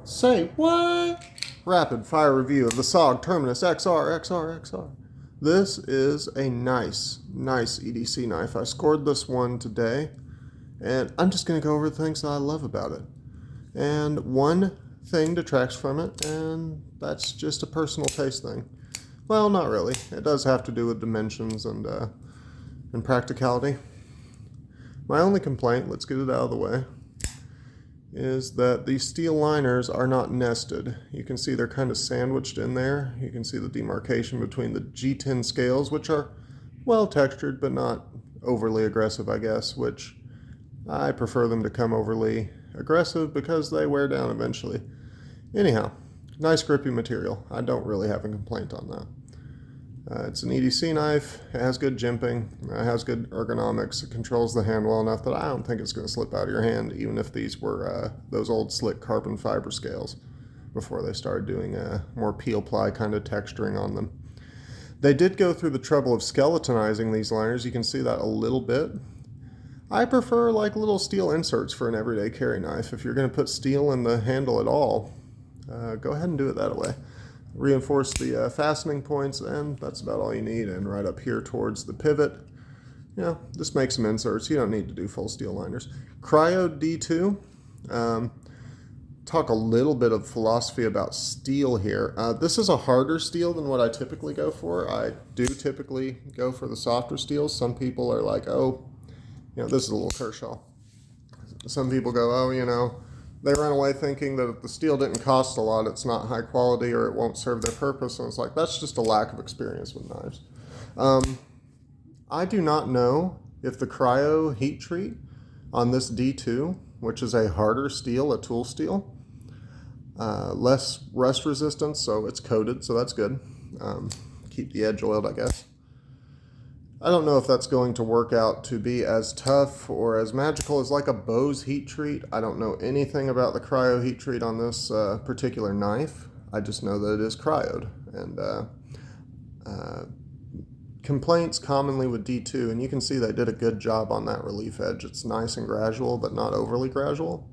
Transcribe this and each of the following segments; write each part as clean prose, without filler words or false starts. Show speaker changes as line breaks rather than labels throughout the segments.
Say what? Rapid fire review of the SOG Terminus XR. This is a nice EDC knife. I scored this one today, and I'm just going to go over the things that I love about it. And one thing detracts from it, and that's just a personal taste thing. Well, not really. It does have to do with dimensions and practicality. My only complaint, let's get it out of the way, is that these steel liners are not nested. You can see they're kind of sandwiched in there. You can see the demarcation between the G10 scales, which are well textured but not overly aggressive, I guess, which I prefer them to come overly aggressive because they wear down eventually. Anyhow, nice grippy material. I don't really have a complaint on that. It's an EDC knife. It has good jimping. It has good ergonomics. It controls the hand well enough that I don't think it's going to slip out of your hand, even if these were those old slick carbon fiber scales before they started doing more peel ply kind of texturing on them. They did go through the trouble of skeletonizing these liners. You can see that a little bit. I prefer like little steel inserts for an everyday carry knife. If you're going to put steel in the handle at all, go ahead and do it that way. Reinforce the fastening points, and that's about all you need. And right up here towards the pivot, just make some inserts. You don't need to do full steel liners. Cryo D2. Talk a little bit of philosophy about steel here. This is a harder steel than what I typically go for. I do typically go for the softer steels. Some people are like, oh, this is a little Kershaw. Some people go, oh, they run away thinking that if the steel didn't cost a lot, it's not high quality or it won't serve their purpose. And it's like, that's just a lack of experience with knives. I do not know if the cryo heat treat on this D2, which is a harder steel, a tool steel, less rust resistance, so it's coated, so that's good. Keep the edge oiled, I guess. I don't know if that's going to work out to be as tough or as magical as like a Bose heat treat. I don't know anything about the cryo heat treat on this particular knife. I just know that it is cryoed. And complaints commonly with D2, and you can see they did a good job on that relief edge. It's nice and gradual, but not overly gradual.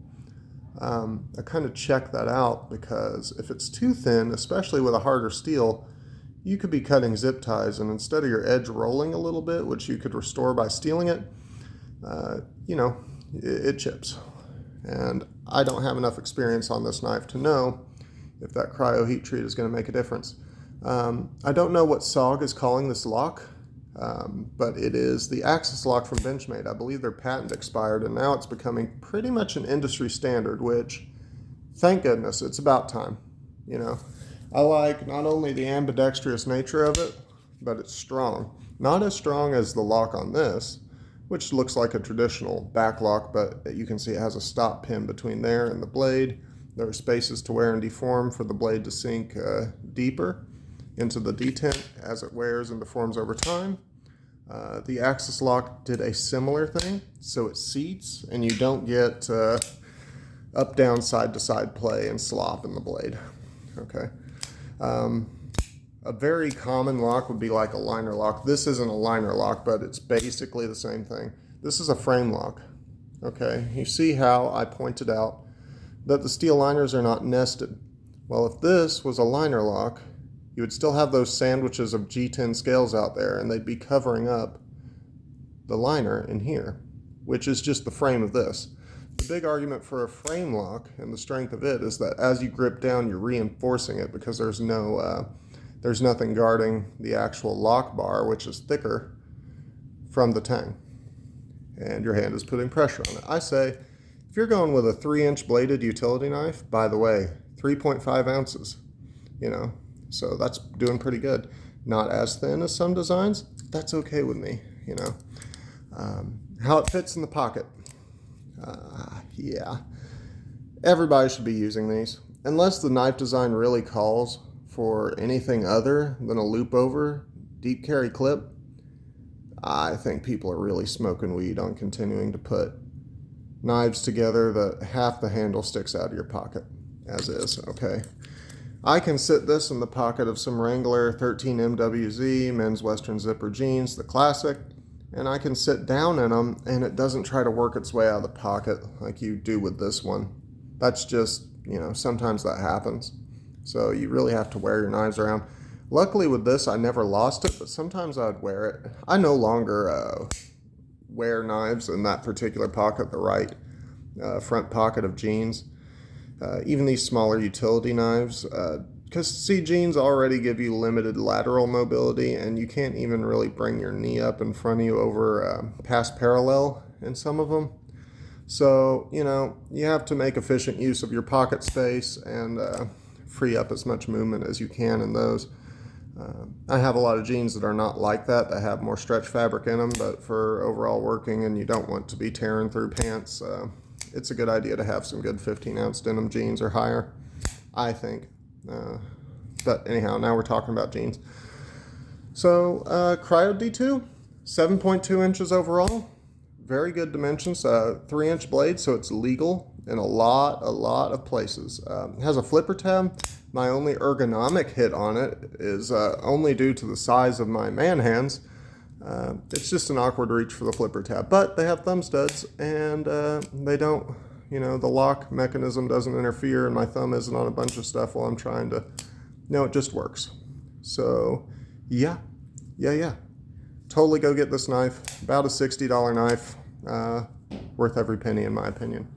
I kind of check that out because if it's too thin, especially with a harder steel, you could be cutting zip ties, and instead of your edge rolling a little bit, which you could restore by steeling it, it chips. And I don't have enough experience on this knife to know if that cryo heat treat is going to make a difference. I don't know what SOG is calling this lock, but it is the Axis lock from Benchmade. I believe their patent expired, and now it's becoming pretty much an industry standard, which, thank goodness, it's about time, I like not only the ambidextrous nature of it, but it's strong. Not as strong as the lock on this, which looks like a traditional back lock, but you can see it has a stop pin between there and the blade. There are spaces to wear and deform for the blade to sink deeper into the detent as it wears and deforms over time. The Axis lock did a similar thing, so it seats and you don't get up, down, side to side play and slop in the blade. Okay. A very common lock would be like a liner lock. This isn't a liner lock, but it's basically the same thing. This is a frame lock. Okay, you see how I pointed out that the steel liners are not nested. Well, if this was a liner lock, you would still have those sandwiches of G10 scales out there, and they'd be covering up the liner in here, which is just the frame of this. The big argument for a frame lock and the strength of it is that as you grip down, you're reinforcing it because there's nothing guarding the actual lock bar, which is thicker, from the tang. And your hand is putting pressure on it. I say, if you're going with a 3-inch bladed utility knife, by the way, 3.5 ounces, so that's doing pretty good. Not as thin as some designs, that's okay with me, How it fits in the pocket. Yeah, everybody should be using these. Unless the knife design really calls for anything other than a loop over deep carry clip, I think people are really smoking weed on continuing to put knives together that half the handle sticks out of your pocket, as is, okay? I can sit this in the pocket of some Wrangler 13 MWZ, men's Western zipper jeans, the classic, and I can sit down in them and it doesn't try to work its way out of the pocket like you do with this one. That's just, you know, sometimes that happens. So you really have to wear your knives around. Luckily with this, I never lost it, but sometimes I'd wear it. I no longer wear knives in that particular pocket, the right front pocket of jeans. Even these smaller utility knives, because see, jeans already give you limited lateral mobility, and you can't even really bring your knee up in front of you over past parallel in some of them. So, you know, you have to make efficient use of your pocket space and free up as much movement as you can in those. I have a lot of jeans that are not like that have more stretch fabric in them, but for overall working and you don't want to be tearing through pants, it's a good idea to have some good 15-ounce denim jeans or higher, I think. But anyhow, now we're talking about jeans. So, Cryo D2, 7.2 inches overall. Very good dimensions, 3-inch blade, so it's legal in a lot of places. It has a flipper tab. My only ergonomic hit on it is only due to the size of my man hands. It's just an awkward reach for the flipper tab, but they have thumb studs, and they don't, you know, the lock mechanism doesn't interfere, and my thumb isn't on a bunch of stuff while I'm trying to, no, it just works. So, yeah. Totally go get this knife. About a $60 knife. Worth every penny in my opinion.